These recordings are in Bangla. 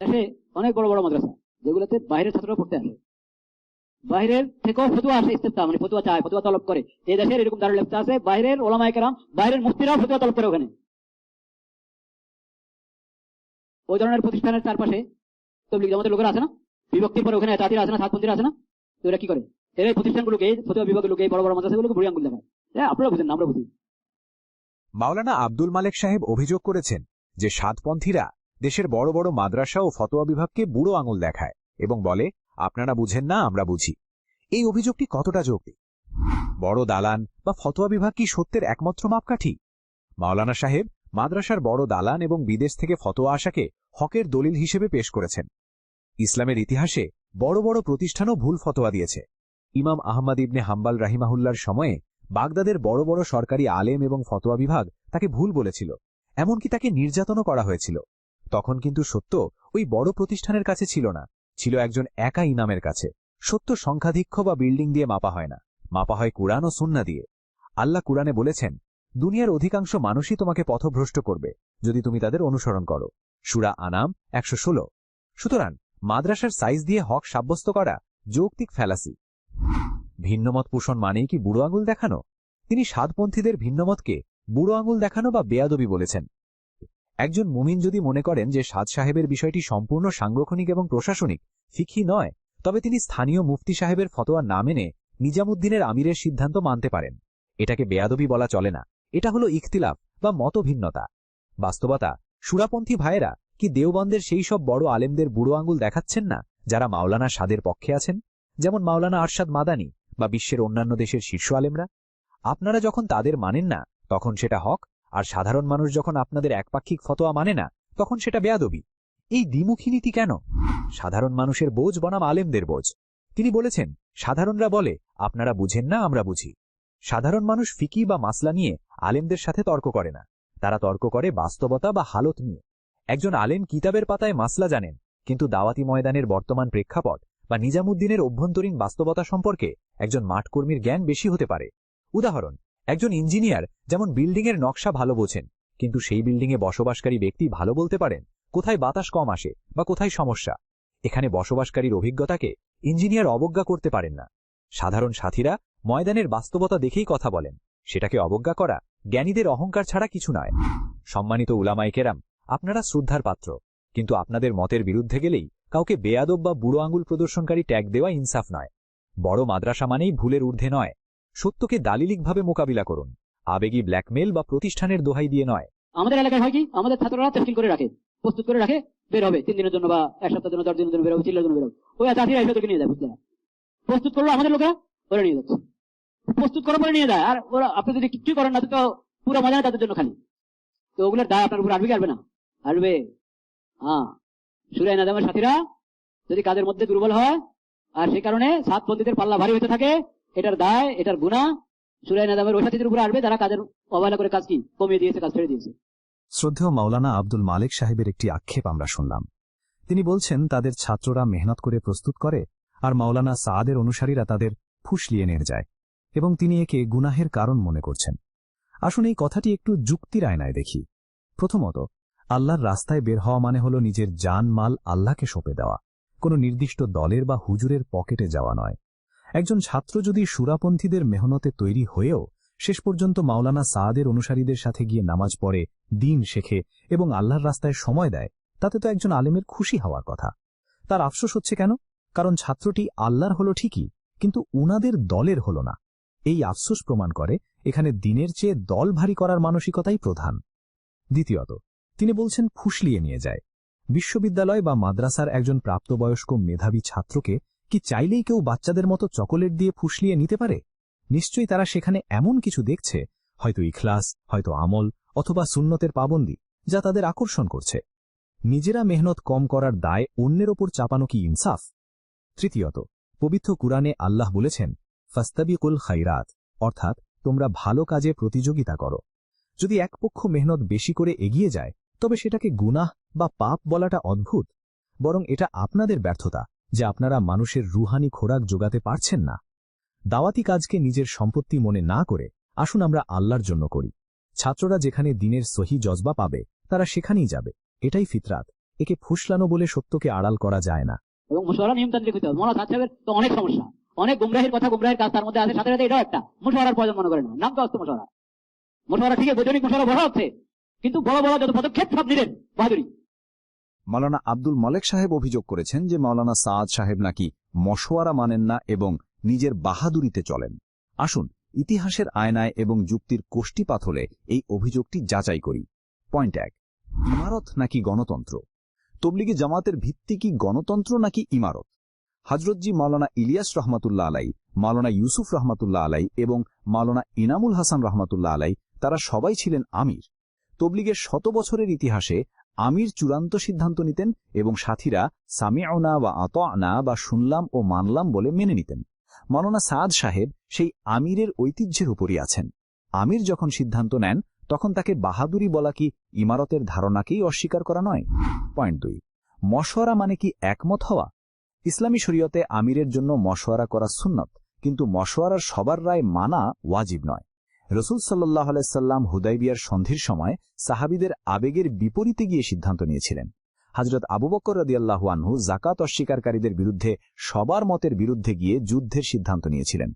দেশে অনেক বড় বড় মাদ্রাসা যেগুলোতে বাইরের ছাত্ররা পড়তে আসে, বাইরের থেকেও ফতুয়া আসে, ইস্তেফতা মানে ফতুয়া চায়, ফতুয়া তলব করে। এই দেশের এরকম দারুল ইফতা আছে, বাইরের ওলামায়ে কেরাম, বাইরের মুফতিরাও ফতুয়া তলব করে ওখানে। ওই ধরনের প্রতিষ্ঠানের চারপাশে তবলিগ জামাতের লোকেরা আছে না, বিভক্তির পরে ওখানে তাঁতিরা আছে না, সাতপন্থীরা আছে না, তো এরা কি করে? এরা এই প্রতিষ্ঠানগুলোকে, ফতুয়া বিভাগের লোকে, বড় বড় মাদ্রাসাগুলোকে বুড়ি আঙ্গুল দেখায়। আপনারা বুঝেন না, আমরা বুঝি। মাওলানা আব্দুল মালেক সাহেব অভিযোগ করেছেন যে সাতপন্থীরা দেশের বড় বড় মাদ্রাসা ও ফতোয়া বিভাগকে বুড়ো আঙুল দেখায় এবং বলে, আপনারা বুঝেন না, আমরা বুঝি। এই অভিযোগটি কতটা যৌক্তিক? বড় দালান বা ফতোয়া বিভাগ কি সত্যের একমাত্র মাপকাঠি? মাওলানা সাহেব মাদ্রাসার বড় দালান এবং বিদেশ থেকে ফতোয়া আসাকে হকের দলিল হিসেবে পেশ করেছেন। ইসলামের ইতিহাসে বড় বড় প্রতিষ্ঠানও ভুল ফতোয়া দিয়েছে। ইমাম আহমদ ইবনে হাম্বাল রাহিমাহুল্লার সময়ে বাগদাদের বড় বড় সরকারি আলেম এবং ফতোয়া বিভাগ তাকে ভুল বলেছিল, এমনকি তাকে নির্যাতনও করা হয়েছিল। তখন কিন্তু সত্য ওই বড় প্রতিষ্ঠানের কাছে ছিল না, ছিল একজন একা ইমামের কাছে। সত্য সংখ্যাধিক্য বা বিল্ডিং দিয়ে মাপা হয় না, মাপা হয় কুরআন ও সুন্নাহ দিয়ে। আল্লাহ কুরআনে বলেছেন, দুনিয়ার অধিকাংশ মানুষই তোমাকে পথভ্রষ্ট করবে যদি তুমি তাদের অনুসরণ করো। সূরা আনাম 116। সুতরাং মাদ্রাসার সাইজ দিয়ে হক সাব্যস্ত করা যৌক্তিক ফ্যালাসি। ভিন্নমত পোষণ মানেই কি বুড়ো আঙুল দেখানো? তিনি সাতপন্থীদের ভিন্নমতকে বুড়ো আঙুল দেখানো বা বেয়াদবি বলেছেন। একজন মুমিন যদি মনে করেন যে সাদ সাহেবের বিষয়টি সম্পূর্ণ সাংগঠনিক এবং প্রশাসনিক, ফিকহি নয়, তবে তিনি স্থানীয় মুফতি সাহেবের ফতোয়া না মেনে নিজামুদ্দিনের আমিরের সিদ্ধান্ত মানতে পারেন। এটাকে বেয়াদবি বলা চলে না, এটা হলো ইখতিলাফ বা মতভিন্নতা। বাস্তবতা, সুরাপন্থী ভাইয়েরা কি দেওবন্দের সেই সব বড় আলেমদের বুড়ো আঙুল দেখাচ্ছেন না যারা মাওলানা সাদের পক্ষে আছেন, যেমন মাওলানা আরশাদ মাদানী বা বিশ্বের অন্যান্য দেশের শীর্ষ আলেমরা? আপনারা যখন তাদের মানেন না তখন সেটা হক, আর সাধারণ মানুষ যখন আপনাদের একপাক্ষিক ফতোয়া মানে না তখন সেটা বেয়াদবি। এই দ্বিমুখী নীতি কেন? সাধারণ মানুষের বোঝ বনাম আলেমদের বোঝ। তিনি বলেছেন, সাধারণরা বলে আপনারা বুঝেন না, আমরা বুঝি। সাধারণ মানুষ ফিকি বা মাসলা নিয়ে আলেমদের সাথে তর্ক করে না, তারা তর্ক করে বাস্তবতা বা হালত নিয়ে। একজন আলেম কিতাবের পাতায় মাসলা জানেন, কিন্তু দাওয়াতি ময়দানের বর্তমান প্রেক্ষাপট বা নিজামুদ্দিনের অভ্যন্তরীণ বাস্তবতা সম্পর্কে একজন মাঠকর্মীর জ্ঞান বেশি হতে পারে। উদাহরণ, একজন ইঞ্জিনিয়ার যেমন বিল্ডিংয়ের নকশা ভালো বোঝেন, কিন্তু সেই বিল্ডিংয়ে বসবাসকারী ব্যক্তি ভালো বলতে পারেন কোথায় বাতাস কম আসে বা কোথায় সমস্যা। এখানে বসবাসকারীর অভিজ্ঞতাকে ইঞ্জিনিয়ার অবজ্ঞা করতে পারেন না। সাধারণ সাথীরা ময়দানের বাস্তবতা দেখেই কথা বলেন, সেটাকে অবজ্ঞা করা জ্ঞানীদের অহংকার ছাড়া কিছু নয়। সম্মানিত উলামায়ে কেরাম, আপনারা শ্রদ্ধার পাত্র, কিন্তু আপনাদের মতের বিরুদ্ধে গেলেই কাউকে বেয়াদব বা বুড়ো আঙুল প্রদর্শনকারী ট্যাগ দেওয়া ইনসাফ নয়। বড় মাদ্রাসা মানেই ভুলের ঊর্ধ্বে নয়। সত্যকে দালিলিকভাবে মোকাবিলা করুন, আবেগী ব্ল্যাকমেল বা প্রতিষ্ঠানের দোহাই দিয়ে নয়। আমাদের এলাকায় হয় কি, আমাদের ছাত্ররা তেফসিল করে রাখে, প্রস্তুত করে রাখে, বের হবে 3 দিনের জন্য বা 1 সপ্তাহের জন্য, 10 দিনের জন্য বের হবে, 4 দিনের জন্য বের হবে। ওই চাষিরা এসে তোকে নিয়ে যায়, বুঝলে? প্রস্তুত করলো আমাদের লোকেরা, ওরা নিয়ে যাচ্ছে, প্রস্তুত করার পরে নিয়ে যায়। আর ওরা আপনি যদি কিছু করেন না তো পুরো মজা তাদের জন্য খালি। তো ওগুলোর দায় আপনার উপর আসবে কি আসবে না? আসবে। হ্যাঁ, সূরা নাজামের সাথীরা যদি কাজের মধ্যে দুর্বল হয় আর সেই কারণে সাতপন্থীদের পাল্লা ভারী হতে থাকে, এটার দায়, এটার গুনাহ সূরা নাজামের ওই সাথীদের উপর আসবে যারা কাজের অবহেলা করে কাজ কি কমিয়ে দিয়েছে, কাজ ছেড়ে দিয়েছে। শ্রদ্ধেয় মাওলানা আব্দুল মালেক সাহেবের একটি আক্ষেপ আমরা শুনলাম। তিনি বলছেন তাদের ছাত্ররা মেহনত করে প্রস্তুত করে আর মাওলানা সাদের অনুসারীরা তাদের ফুসলিয়ে নিয়ে যায়, এবং তিনি একে গুনাহের কারণ মনে করছেন। আসুন এই কথাটি একটু যুক্তির আয়নায় দেখি। প্রথমত, আল্লাহর রাস্তায় বের হওয়া মানে হল নিজের জান মাল আল্লাহকে সঁপে দেওয়া, কোনো নির্দিষ্ট দলের বা হুজুরের পকেটে যাওয়া নয়। একজন ছাত্র যদি সুরাপন্থীদের মেহনতে তৈরি হয়েও শেষ পর্যন্ত মাওলানা সাদের অনুসারীদের সাথে গিয়ে নামাজ পড়ে, দিন শেখে এবং আল্লাহর রাস্তায় সময় দেয়, তাতে তো একজন আলেমের খুশি হওয়ার কথা। তার আফসোস হচ্ছে কেন? কারণ ছাত্রটি আল্লাহর হলো ঠিকই, কিন্তু উনাদের দলের হল না। এই আফসোস প্রমাণ করে এখানে দিনের চেয়ে দল ভারী করার মানসিকতাই প্রধান। দ্বিতীয়ত, তিনি বলছেন ফুসলিয়ে নিয়ে যায়। বিশ্ববিদ্যালয় বা মাদ্রাসার একজন প্রাপ্তবয়স্ক মেধাবী ছাত্রকে কি চাইলেই কেউ বাচ্চাদের মতো চকোলেট দিয়ে ফুসলিয়ে নিতে পারে? নিশ্চয়ই তারা সেখানে এমন কিছু দেখছে, হয়তো ইখলাস, হয়তো আমল, অথবা সুন্নতের পাবন্দি, যা তাদের আকর্ষণ করছে। নিজেরা মেহনত কম করার দায় অন্যের ওপর চাপানো কি ইনসাফ? তৃতীয়ত, পবিত্র কুরআনে আল্লাহ বলেছেন, ফাস্তাবিকুল খাইরাত, অর্থাৎ তোমরা ভালো কাজে প্রতিযোগিতা করো। যদি এক পক্ষ মেহনত বেশি করে এগিয়ে যায় তবে সেটাকে গুনাহ বা পাপ বলাটা অদ্ভুত। বরং এটা আপনাদের ব্যর্থতা যে আপনারা মানুষের রুহানি খোরাক যোগাতে পারছেন না। দাওয়াতি কাজকে নিজের সম্পত্তি মনে না করে আসুন আমরা আল্লাহর জন্য করি। ছাত্ররা যেখানে দ্বীনের সহি জজবা পাবে তারা সেখানেই যাবে, এটাই ফিতরাত, একে ফুসলানো বলে সত্যকে আড়াল করা যায় না। এবং মুশওয়ারা নিয়মতান্ত্রিক হতে হবে। মৌলানা সাদ সাহেবের তো অনেক সমস্যা, অনেক গুমরাহির কথা, গুমরাহির কাজ তার মধ্যে আছে, সাথে সাথে এটাও একটা মুশওয়ারার প্রয়োজন মনে করেন না। নাম তো আসতো মুশওয়ারা। মুশওয়ারা ঠিক আছে, বৈজ্ঞানিক মুশওয়ারা বড় হচ্ছে, কিন্তু বড় বড় যত পদক্ষেপ সব নিলেন বাহাদুরি। মাওলানা আব্দুল মালেক সাহেব অভিযোগ করেছেন যে মাওলানা সাদ সাহেব নাকি মশওয়ারা মানেন না এবং নিজের বাহাদুরিতে চলেন। আসুন ইতিহাসের আয়নায় এবং যুক্তির কোষ্ঠী পাথরে এই অভিযোগটি যাচাই করি। পয়েন্ট 1, ইমারত নাকি গণতন্ত্র? তবলিগি জামাতের ভিত্তি কি গণতন্ত্র নাকি ইমারত? হযরতজি মাওলানা ইলিয়াস রহমাতুল্লাহ আলাই, মাওলানা ইউসুফ রহমাতুল্লাহ আলাই এবং মাওলানা ইনামুল হাসান রহমাতুল্লাহ আলাই তারা সবাই ছিলেন আমির। তবলিগের 100 বছরের ইতিহাসে আমির চূড়ান্ত সিদ্ধান্ত নিতেন এবং সাথীরা সামিউনা বা আতানা বা শুনলাম ও মানলাম বলে মেনে নিতেন। মাওলানা সাদ সাহেব সেই আমিরের ঐতিহ্যের উপরই আছেন। আমির যখন সিদ্ধান্ত নেন তখন তাকে বাহাদুরি বলা কি ইমারতের ধারণাকেই অস্বীকার করা নয়? পয়েন্ট 2, মশওয়ারা মানে কি একমত হওয়া? ইসলামী শরীয়তে আমিরের জন্য মশওয়ারা করা সুন্নত, কিন্তু মশওয়ারার সবার রায় মানা ওয়াজিব নয়। রাসূল সাল্লাল্লাহু আলাইহি সাল্লাম হুদাইবিয়ার সন্ধির সময় সাহাবীদের আবেগের বিপরীতে গিয়ে সিদ্ধান্ত নিয়েছিলেন। হযরত আবু বকর রাদিয়াল্লাহু আনহু যাকাত অস্বীকারীদের বিরুদ্ধে সবার মতের বিরুদ্ধে গিয়ে যুদ্ধের সিদ্ধান্ত নিয়েছিলেন।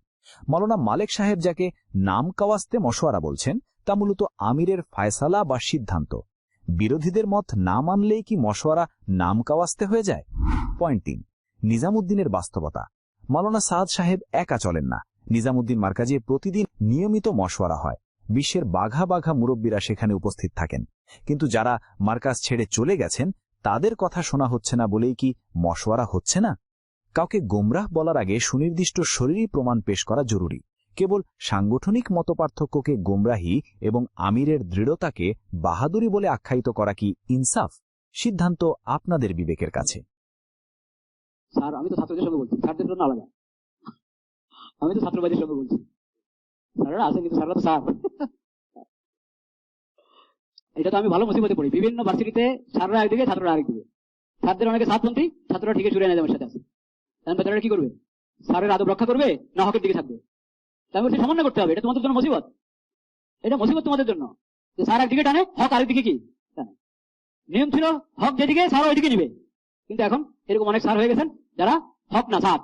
মাওলানা মালেক সাহেব যাকে নাম কাওয়াস্তে মশওয়ারা বলছেন তা মূলত আমিরের ফায়সালা বা সিদ্ধান্ত। বিরোধীদের মত না মানলেই কি মশওয়ারা নাম কাওয়াস্তে হয়ে যায়? পয়েন্ট 3, নিজামুদ্দিনের বাস্তবতা। মাওলানা সাদ সাহেব একা চলেন না। নিজামুদ্দিন মার্কাজে প্রতিদিন নিয়মিত মশওয়ারা হয়। বিশ্বের বাঘা বাঘা মুরব্বীরা সেখানে উপস্থিত থাকেন। কিন্তু যারা মার্কাজ ছেড়ে চলে গেছেন তাদের কথা শোনা হচ্ছে না বলেই কি মশওয়ারা হচ্ছে না? কাউকে গোমরাহ বলার আগে সুনির্দিষ্ট শরীরী প্রমাণ পেশ করা জরুরি। কেবল সাংগঠনিক মতপার্থক্যকে গোমরাহি এবং আমিরের দৃঢ়তাকে বাহাদুরি বলে আখ্যায়িত করা কি ইনসাফ? সিদ্ধান্ত আপনাদের বিবেকের কাছে। স্যার, আমি তো ছাত্রদের সঙ্গে বলছি, স্যারদের জন্য আলাদা। আমি তো ছাত্রবাদের সঙ্গে বলছি, স্যাররা আছেন কিন্তু স্যাররা তো স্যার। এটা তো আমি ভালো মুসিবতে পড়ি। বিভিন্ন ভার্সিটিতে স্যাররা একদিকে, ছাত্ররা আরেকদিকে। স্যারদের অনেকে সাতপন্থী, ছাত্ররা ঠিকই চুরে নিজামের সাথে আছে। এখন বেচারা কি করবে? স্যারের আদব রক্ষা করবে না হকের দিকে থাকবে? তাই বলছি সমন্বয় করতে হবে। এটা তোমাদের জন্য মুসিবত, এটা মুসিবত তোমাদের জন্য যে স্যার একদিকে টানে, হক আরেকদিকে কি টানে। নিয়ম ছিল হক যেদিকে, স্যার ওইদিকে নিবে। কিন্তু এখন এরকম অনেক স্যার হয়ে গেছেন যারা হক না সাদ,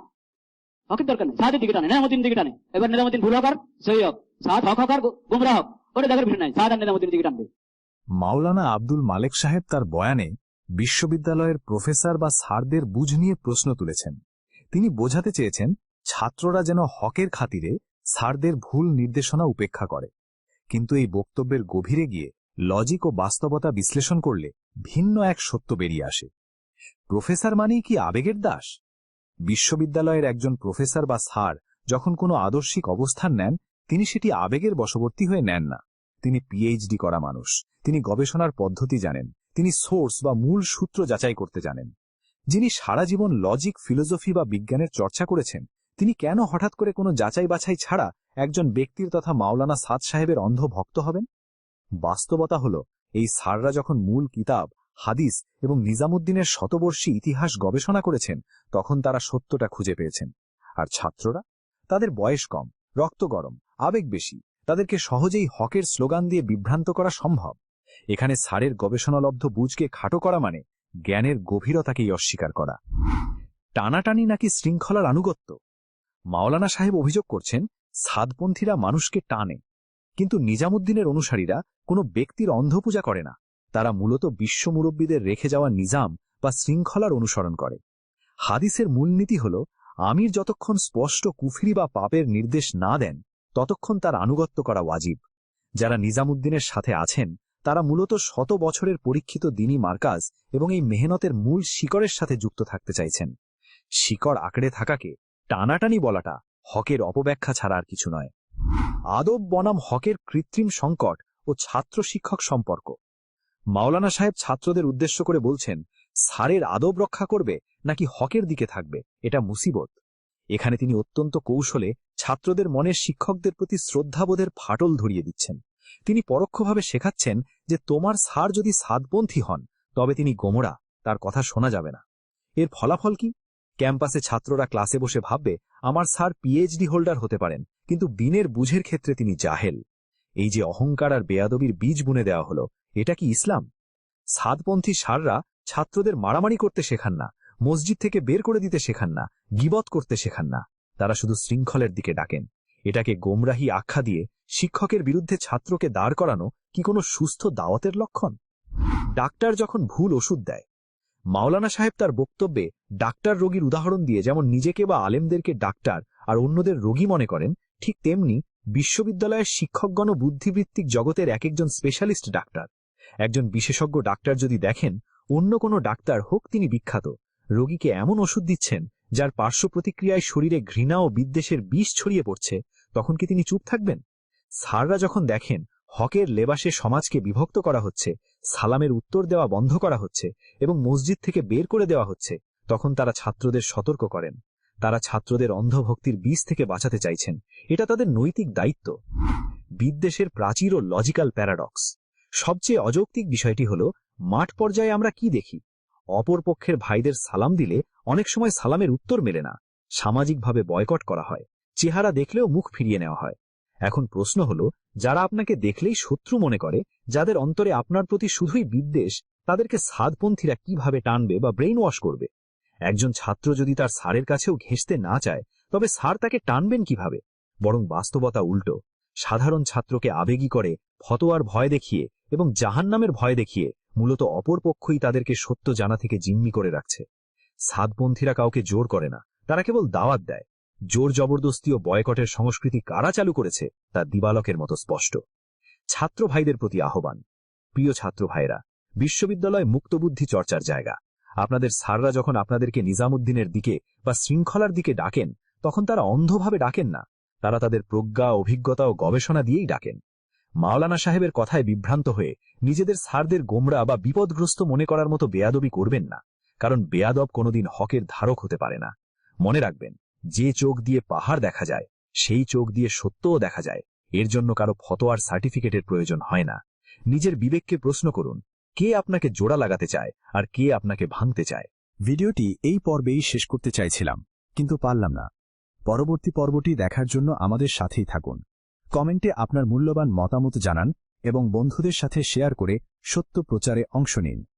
হকের দরকার নেই, সাদের দিকে টানে, নিজামুদ্দিন দিকে টানে। এবার নিজামুদ্দিন ভুল হক আর সহি হক, সাদ হক হক আর গুমরা হক, ওটা দেখার বিষয় নাই, সাদ আর নিজামুদ্দিন দিকে টানবে। মাওলানা আব্দুল মালেক সাহেব তার বয়ানে বিশ্ববিদ্যালয়ের প্রফেসর বা স্যারদের বুঝ নিয়ে প্রশ্ন তুলেছেন। তিনি বোঝাতে চেয়েছেন ছাত্ররা যেন হকের খাতিরে স্যারদের ভুল নির্দেশনা উপেক্ষা করে। কিন্তু এই বক্তব্যের গভীরে গিয়ে লজিক ও বাস্তবতা বিশ্লেষণ করলে ভিন্ন এক সত্য বেরিয়ে আসে। প্রফেসর মানেই কি আবেগের দাস? বিশ্ববিদ্যালয়ের একজন প্রফেসর বা স্যার যখন কোনো আদর্শিক অবস্থান নেন, তিনি সেটি আবেগের বশবর্তী হয়ে নেন না। তিনি পিএইচডি করা মানুষ, তিনি গবেষণার পদ্ধতি জানেন, তিনি সোর্স বা মূল সূত্র যাচাই করতে জানেন। যিনি সারা জীবন লজিক, ফিলোসফি বা বিজ্ঞানের চর্চা করেছেন, তিনি কেন হঠাৎ করে কোনো যাচাই বাছাই ছাড়া একজন ব্যক্তির তথা মাওলানা সাদ সাহেবের অন্ধ ভক্ত হবেন? বাস্তবতা হল, এই স্যাররা যখন মূল কিতাব, হাদিস এবং নিজামুদ্দিনের শতবর্ষী ইতিহাস গবেষণা করেছেন, তখন তারা সত্যটা খুঁজে পেয়েছেন। আর ছাত্ররা? তাদের বয়স কম, রক্ত গরম, আবেগ বেশি, তাদেরকে সহজেই হকের স্লোগান দিয়ে বিভ্রান্ত করা সম্ভব। এখানে স্যারের গবেষণালব্ধ বুঝকে খাটো করা মানে জ্ঞানের গভীরতাকেই অস্বীকার করা। টানাটানি নাকি শৃঙ্খলার আনুগত্য? মাওলানা সাহেব অভিযোগ করছেন সাদপন্থীরা মানুষকে টানে, কিন্তু নিজামুদ্দিনের অনুসারীরা কোনো ব্যক্তির অন্ধপূজা করে না। তারা মূলত বিশ্ব মুরব্বীদের রেখে যাওয়া নিজাম বা শৃঙ্খলার অনুসরণ করে। হাদিসের মূলনীতি হল, আমির যতক্ষণ স্পষ্ট কুফরি বা পাপের নির্দেশ না দেন ততক্ষণ তার আনুগত্য করা ওয়াজিব। যারা নিজামুদ্দিনের সাথে আছেন তারা মূলত 100 বছরের পরীক্ষিত দ্বীনি মার্কাজ এবং এই মেহনতের মূল শিকড়ের সাথে যুক্ত থাকতে চাইছেন। শিকড় আঁকড়ে থাকাকে টানাটানি বলাটা হকের অপব্যাখ্যা ছাড়া আর কিছু নয়। আদব বনাম হকের কৃত্রিম সংকট ও ছাত্র শিক্ষক সম্পর্ক। মাওলানা সাহেব ছাত্রদের উদ্দেশ্য করে বলছেন, স্যারের আদব রক্ষা করবে নাকি হকের দিকে থাকবে, এটা মুসিবত। এখানে তিনি অত্যন্ত কৌশলে ছাত্রদের মনে শিক্ষকদের প্রতি শ্রদ্ধাবোধের ফাটল ধরিয়ে দিচ্ছেন। তিনি পরোক্ষভাবে শেখাচ্ছেন যে তোমার স্যার যদি সাদপন্থী হন তবে তিনি গোমরা, তার কথা শোনা যাবে না। এর ফলাফল কি? ক্যাম্পাসে ছাত্ররা ক্লাসে বসে ভাববে আমার স্যার পিএইচডি হোল্ডার হতে পারেন, কিন্তু দিনের বুঝের ক্ষেত্রে তিনি জাহেল। এই যে অহংকার আর বেয়াদবির বীজ বুনে দেওয়া হলো, এটা কি ইসলাম? সাদপন্থী স্যাররা ছাত্রদের মারামারি করতে শেখান না, মসজিদ থেকে বের করে দিতে শেখান না, গীবত করতে শেখান না। তারা শুধু শৃঙ্খলের দিকে ডাকেন। এটাকে গোমরাহি আখ্যা দিয়ে শিক্ষকের বিরুদ্ধে ছাত্রকে দাঁড় করানো কি কোনো সুস্থ দাওয়াতের লক্ষণ? ডাক্তার যখন ভুল ওষুধ দেয়, মাওলানা সাহেব তার বক্তব্যে ডাক্তার রোগীর উদাহরণ দিয়ে যেমন নিজেকে বা আলেমদেরকে ডাক্তার আর অন্যদের রোগী মনে করেন, ঠিক তেমনি বিশ্ববিদ্যালয়ের শিক্ষকগণ বুদ্ধিবৃত্তিক জগতের এক একজন স্পেশালিস্ট ডাক্তার। একজন বিশেষজ্ঞ ডাক্তার যদি দেখেন অন্য কোনো ডাক্তার, হোক তিনি বিখ্যাত, রোগীকে এমন ওষুধ দিচ্ছেন যার পার্শ্ব প্রতিক্রিয়ায় শরীরে ঘৃণা ও বিদ্বেষের বিষ ছড়িয়ে পড়ছে, তখন কি তিনি চুপ থাকবেন? স্যাররা যখন দেখেন হকের লেবাসে সমাজকে বিভক্ত করা হচ্ছে, সালামের উত্তর দেওয়া বন্ধ করা হচ্ছে এবং মসজিদ থেকে বের করে দেওয়া হচ্ছে, তখন তারা ছাত্রদের সতর্ক করেন। তারা ছাত্রদের অন্ধভক্তির বীজ থেকে বাঁচাতে চাইছেন। এটা তাদের নৈতিক দায়িত্ব। বিদ্বেষের প্রাচীর ও লজিক্যাল প্যারাডক্স। সবচেয়ে অযৌক্তিক বিষয়টি হল, মাঠ পর্যায়ে আমরা কি দেখি? অপর পক্ষের ভাইদের সালাম দিলে অনেক সময় সালামের উত্তর মেলে না, সামাজিকভাবে বয়কট করা হয়, চেহারা দেখলেও মুখ ফিরিয়ে নেওয়া হয়। এখন প্রশ্ন হল, যারা আপনাকে দেখলেই শত্রু মনে করে, যাদের অন্তরে আপনার প্রতি শুধুই বিদ্বেষ, তাদেরকে সাদপন্থীরা কিভাবে টানবে বা ব্রেইন ওয়াশ করবে? একজন ছাত্র যদি তার স্যারের কাছেও ঘেঁষতে না চায়, তবে স্যার তাকে টানবেন কিভাবে? বরং বাস্তবতা উল্টো। সাধারণ ছাত্রকে আবেগী করে, ফতোয়ার ভয় দেখিয়ে এবং জাহান্নামের ভয় দেখিয়ে মূলত অপর পক্ষই তাদেরকে সত্য জানা থেকে জিম্মি করে রাখছে। সাদপন্থীরা কাউকে জোর করে না, তারা কেবল দাওয়াত দেয়। জোর জবরদস্তি ও বয়কটের সংস্কৃতি কারা চালু করেছে তা দিবালকের মতো স্পষ্ট। ছাত্র ভাইদের প্রতি আহ্বান। প্রিয় ছাত্র ভাইরা, বিশ্ববিদ্যালয় মুক্তবুদ্ধি চর্চার জায়গা। আপনাদের স্যাররা যখন আপনাদেরকে নিজামুদ্দিনের দিকে বা শৃঙ্খলার দিকে ডাকেন, তখন তারা অন্ধভাবে ডাকেন না, তারা তাদের প্রজ্ঞা, অভিজ্ঞতা ও গবেষণা দিয়েই ডাকেন। মাওলানা সাহেবের কথায় বিভ্রান্ত হয়ে নিজেদের স্যারদের গোমরা বা বিপদগ্রস্ত মনে করার মতো বেয়াদবি করবেন না, কারণ বেয়াদব কোনোদিন হকের ধারক হতে পারে না। মনে রাখবেন, যে চোখ দিয়ে পাহাড় দেখা যায়, সেই চোখ দিয়ে সত্যও দেখা যায়। এর জন্য কারো ফতোয়ার সার্টিফিকেটের প্রয়োজন হয় না। নিজের বিবেককে প্রশ্ন করুন, কে আপনাকে জোড়া লাগাতে চায় আর কে আপনাকে ভাঙতে চায়। ভিডিওটি এই পর্বেই শেষ করতে চাইছিলাম, কিন্তু পারলাম না। পরবর্তী পর্বটি দেখার জন্য আমাদের সাথেই থাকুন। কমেন্টে আপনার মূল্যবান মতামত জানান এবং বন্ধুদের সাথে শেয়ার করে সত্য প্রচারে অংশ নিন।